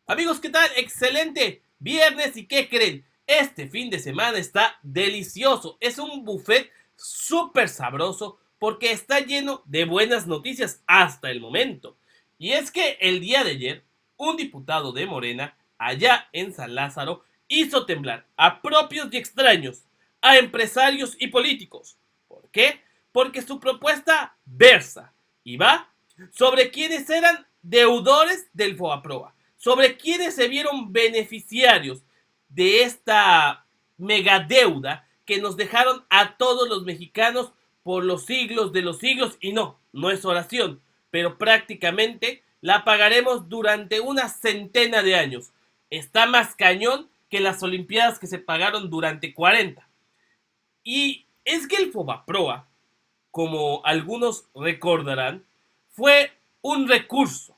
Amigos, ¿qué tal? Excelente viernes y ¿qué creen? Este fin de semana está delicioso. Es un buffet súper sabroso porque está lleno de buenas noticias hasta el momento. Y es que el día de ayer, un diputado de Morena, allá en San Lázaro, hizo temblar a propios y extraños, a empresarios y políticos. ¿Por qué? Porque su propuesta versa y va sobre quienes eran deudores del FOAPROA, sobre quienes se vieron beneficiarios de esta megadeuda que nos dejaron a todos los mexicanos por los siglos de los siglos. Y no, no es oración, pero prácticamente la pagaremos durante una centena de años. Está más cañón que las Olimpiadas que se pagaron durante 40. Y es que el FOBAPROA, como algunos recordarán, fue un recurso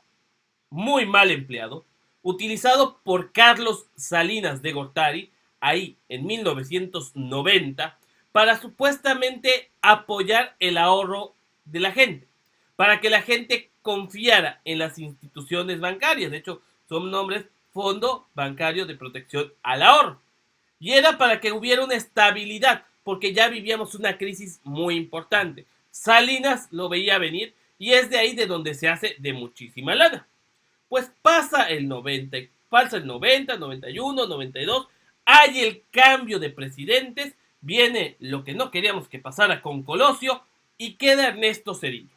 muy mal empleado, utilizado por Carlos Salinas de Gortari, ahí en 1990, para supuestamente apoyar el ahorro de la gente, para que la gente confiara en las instituciones bancarias. De hecho, son nombres Fondo Bancario de Protección al Ahorro. Y era para que hubiera una estabilidad, porque ya vivíamos una crisis muy importante. Salinas lo veía venir y es de ahí de donde se hace de muchísima lana. Pues pasa el 90, 91, 92, hay el cambio de presidentes, viene lo que no queríamos que pasara con Colosio y queda Ernesto Cedillo.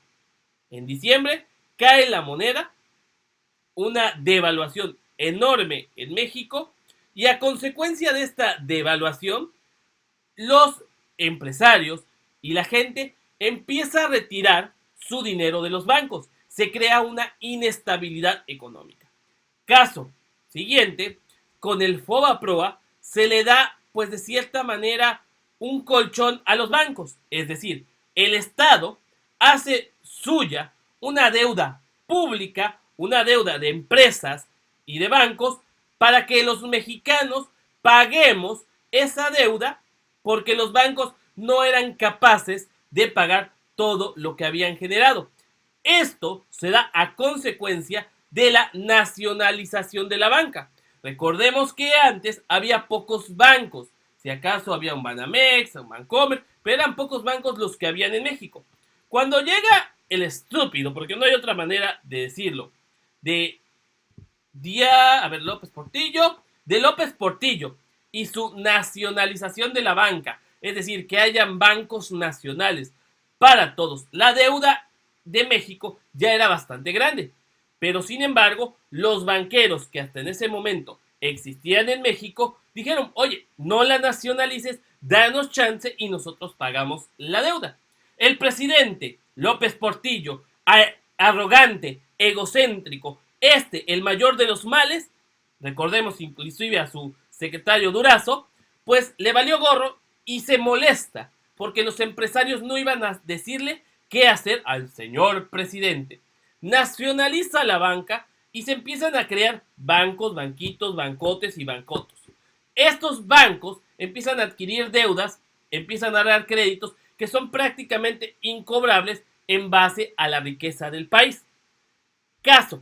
En diciembre cae la moneda, una devaluación enorme en México y a consecuencia de esta devaluación, los empresarios y la gente empieza a retirar su dinero de los bancos. Se crea una inestabilidad económica. Caso siguiente, con el FOBAPROA se le da, pues de cierta manera, un colchón a los bancos. Es decir, el Estado hace suya una deuda pública, una deuda de empresas y de bancos para que los mexicanos paguemos esa deuda porque los bancos no eran capaces de pagar todo lo que habían generado. Esto se da a consecuencia de la nacionalización de la banca. Recordemos que antes había pocos bancos, si acaso había un Banamex, un Bancomer, pero eran pocos bancos los que habían en México. Cuando llega el estúpido, porque no hay otra manera de decirlo, de López Portillo y su nacionalización de la banca, es decir, que hayan bancos nacionales para todos. La deuda de México ya era bastante grande, pero sin embargo, los banqueros que hasta en ese momento existían en México dijeron, oye, no la nacionalices, danos chance y nosotros pagamos la deuda. El presidente López Portillo, arrogante, egocéntrico, el mayor de los males, recordemos inclusive a su secretario Durazo, pues le valió gorro y se molesta porque los empresarios no iban a decirle qué hacer al señor presidente. Nacionaliza la banca y se empiezan a crear bancos, banquitos, bancotes y bancotos. Estos bancos empiezan a adquirir deudas, empiezan a dar créditos que son prácticamente incobrables en base a la riqueza del país. Caso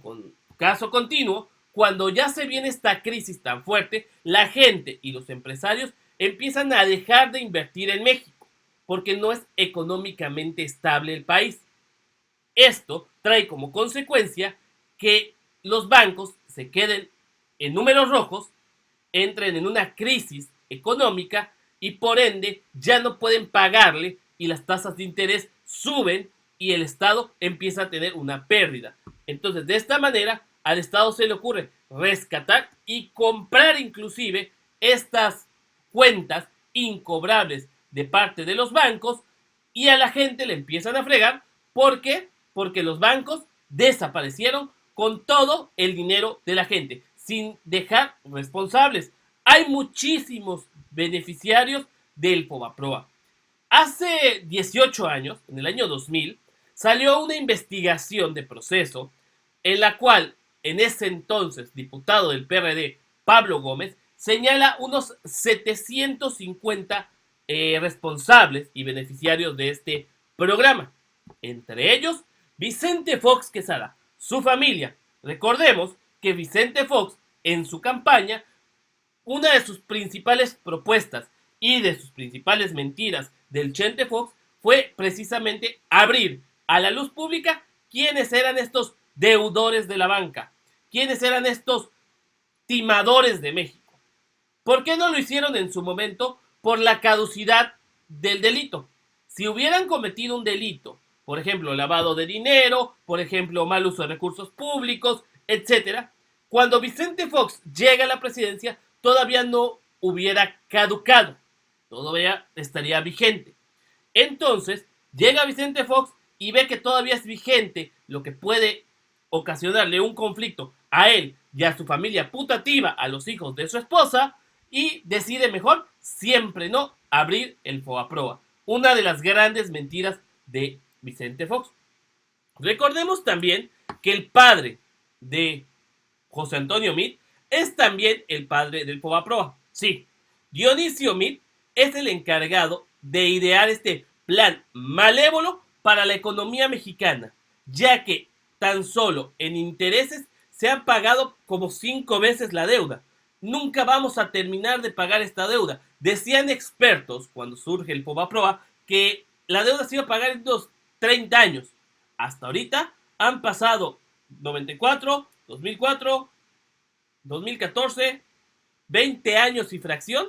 continuo, cuando ya se viene esta crisis tan fuerte, la gente y los empresarios empiezan a dejar de invertir en México, porque no es económicamente estable el país. Esto trae como consecuencia que los bancos se queden en números rojos, entren en una crisis económica y por ende ya no pueden pagarle y las tasas de interés suben y el Estado empieza a tener una pérdida. Entonces, de esta manera, al Estado se le ocurre rescatar y comprar inclusive estas cuentas incobrables de parte de los bancos y a la gente le empiezan a fregar. ¿Por qué? Porque los bancos desaparecieron con todo el dinero de la gente, sin dejar responsables. Hay muchísimos beneficiarios del FOBAPROA. Hace 18 años, en el año 2000, salió una investigación de proceso en la cual, en ese entonces, diputado del PRD, Pablo Gómez, señala unos 750 responsables y beneficiarios de este programa. Entre ellos, Vicente Fox Quesada, su familia. Recordemos que Vicente Fox en su campaña, una de sus principales propuestas y de sus principales mentiras del Chente Fox fue precisamente abrir a la luz pública quiénes eran estos deudores de la banca, quiénes eran estos timadores de México. ¿Por qué no lo hicieron en su momento? Por la caducidad del delito. Si hubieran cometido un delito, por ejemplo, lavado de dinero, por ejemplo, mal uso de recursos públicos, etcétera, cuando Vicente Fox llega a la presidencia, todavía no hubiera caducado, todavía estaría vigente. Entonces, llega Vicente Fox y ve que todavía es vigente, lo que puede ocasionarle un conflicto a él y a su familia putativa, a los hijos de su esposa, y decide mejor siempre no abrir el FOBAPROA. Una de las grandes mentiras de Vicente Fox. Recordemos también que el padre de José Antonio Meade es también el padre del FOBAPROA. Sí, Dionisio Meade es el encargado de idear este plan malévolo para la economía mexicana, ya que tan solo en intereses se han pagado como 5 veces la deuda. Nunca vamos a terminar de pagar esta deuda. Decían expertos cuando surge el FOBAPROA que la deuda se iba a pagar en unos 30 años. Hasta ahorita han pasado 94, 2004, 2014, 20 años y fracción,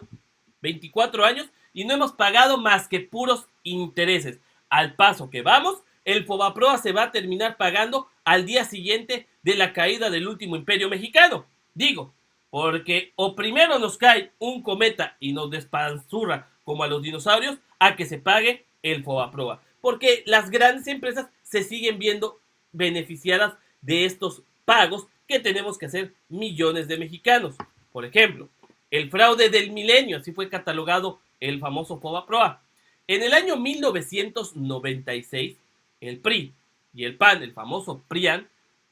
24 años, y no hemos pagado más que puros intereses. Al paso que vamos, el FOBAPROA se va a terminar pagando al día siguiente de la caída del último imperio mexicano. Digo, porque o primero nos cae un cometa y nos despanzurra como a los dinosaurios, a que se pague el FOBAPROA. Porque las grandes empresas se siguen viendo beneficiadas de estos pagos que tenemos que hacer millones de mexicanos. Por ejemplo, el fraude del milenio, así fue catalogado el famoso FOBAPROA. En el año 1996, el PRI y el PAN, el famoso PRIAN,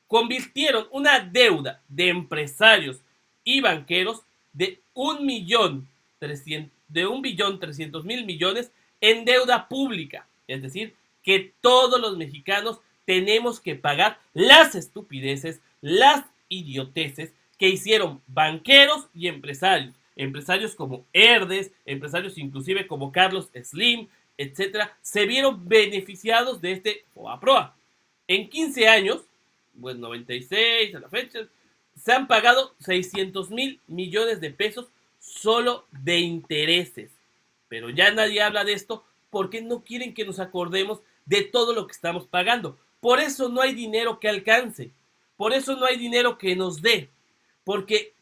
convirtieron una deuda de empresarios y banqueros de 1.300.000 millones en deuda pública. Es decir, que todos los mexicanos tenemos que pagar las estupideces, las idioteces que hicieron banqueros y empresarios. Empresarios como Herdes, empresarios inclusive como Carlos Slim, etcétera, se vieron beneficiados de este FOBAPROA. En 15 años, pues 96 a la fecha, se han pagado 600.000 millones de pesos solo de intereses. Pero ya nadie habla de esto porque no quieren que nos acordemos de todo lo que estamos pagando. Por eso no hay dinero que alcance. Por eso no hay dinero que nos dé. Porque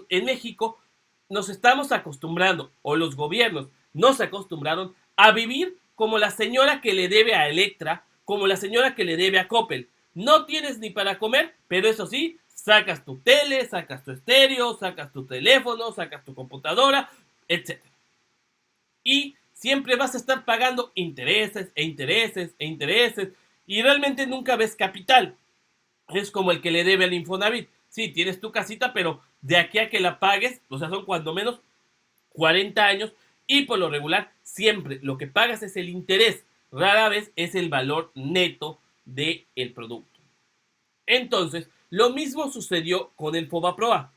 en México nos estamos acostumbrando, o los gobiernos nos acostumbraron a vivir como la señora que le debe a Electra, como la señora que le debe a Coppel. No tienes ni para comer, pero eso sí, sacas tu tele, sacas tu estéreo, sacas tu teléfono, sacas tu computadora, etc. Y siempre vas a estar pagando intereses e intereses e intereses y realmente nunca ves capital. Es como el que le debe al Infonavit. Sí, tienes tu casita, pero de aquí a que la pagues, o sea, son cuando menos 40 años y por lo regular siempre lo que pagas es el interés. Rara vez es el valor neto del producto. Entonces, lo mismo sucedió con el FOBAPROA.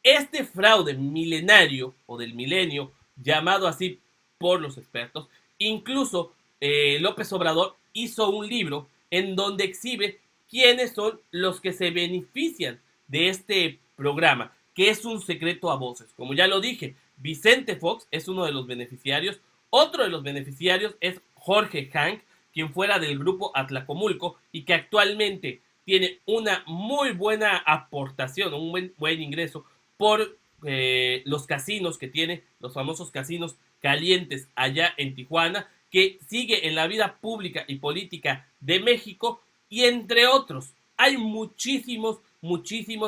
Este fraude milenario o del milenio, llamado así por los expertos, incluso López Obrador hizo un libro en donde exhibe quiénes son los que se benefician de este programa, que es un secreto a voces. Como ya lo dije, Vicente Fox es uno de los beneficiarios. Otro de los beneficiarios es Jorge Hank, quien fuera del grupo Atlacomulco y que actualmente tiene una muy buena aportación, un buen ingreso por los casinos que tiene, los famosos casinos calientes allá en Tijuana, que sigue en la vida pública y política de México y entre otros. Hay muchísimos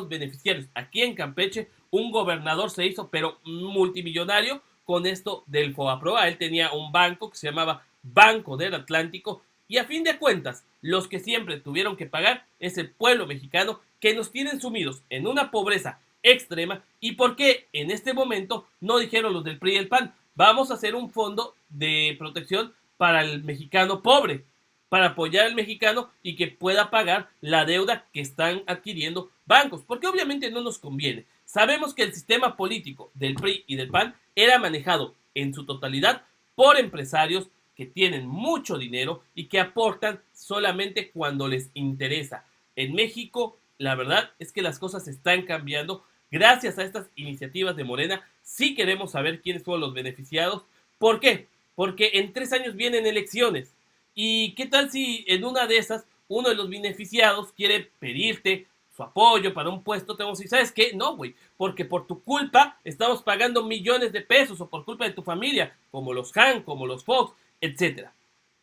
beneficiarios. Aquí en Campeche un gobernador se hizo pero multimillonario con esto del FOBAPROA. Él tenía un banco que se llamaba Banco del Atlántico y a fin de cuentas los que siempre tuvieron que pagar es el pueblo mexicano, que nos tienen sumidos en una pobreza extrema. ¿Y por qué en este momento no dijeron los del PRI y el PAN? Vamos a hacer un fondo de protección para el mexicano pobre, para apoyar al mexicano y que pueda pagar la deuda que están adquiriendo bancos, porque obviamente no nos conviene. Sabemos que el sistema político del PRI y del PAN era manejado en su totalidad por empresarios que tienen mucho dinero y que aportan solamente cuando les interesa. En México, la verdad es que las cosas están cambiando gracias a estas iniciativas de Morena. Sí queremos saber quiénes son los beneficiados. ¿Por qué? Porque en 3 años vienen elecciones. ¿Y qué tal si en una de esas uno de los beneficiados quiere pedirte su apoyo para un puesto? Te vamos a decir, ¿sabes qué? No, güey, porque por tu culpa estamos pagando millones de pesos o por culpa de tu familia, como los Han, como los Fox, etcétera.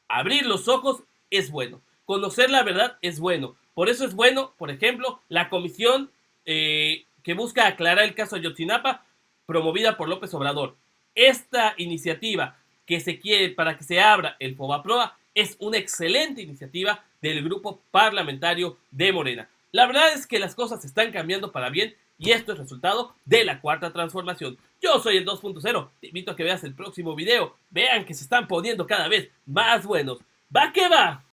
Abrir los ojos es bueno. Conocer la verdad es bueno. Por eso es bueno, por ejemplo, la comisión que busca aclarar el caso Ayotzinapa, promovida por López Obrador. Esta iniciativa que se quiere para que se abra el FOBAPROA es una excelente iniciativa del grupo parlamentario de Morena. La verdad es que las cosas están cambiando para bien y esto es resultado de la cuarta transformación. Yo soy el 2.0, te invito a que veas el próximo video. Vean que se están poniendo cada vez más buenos. ¡Va que va!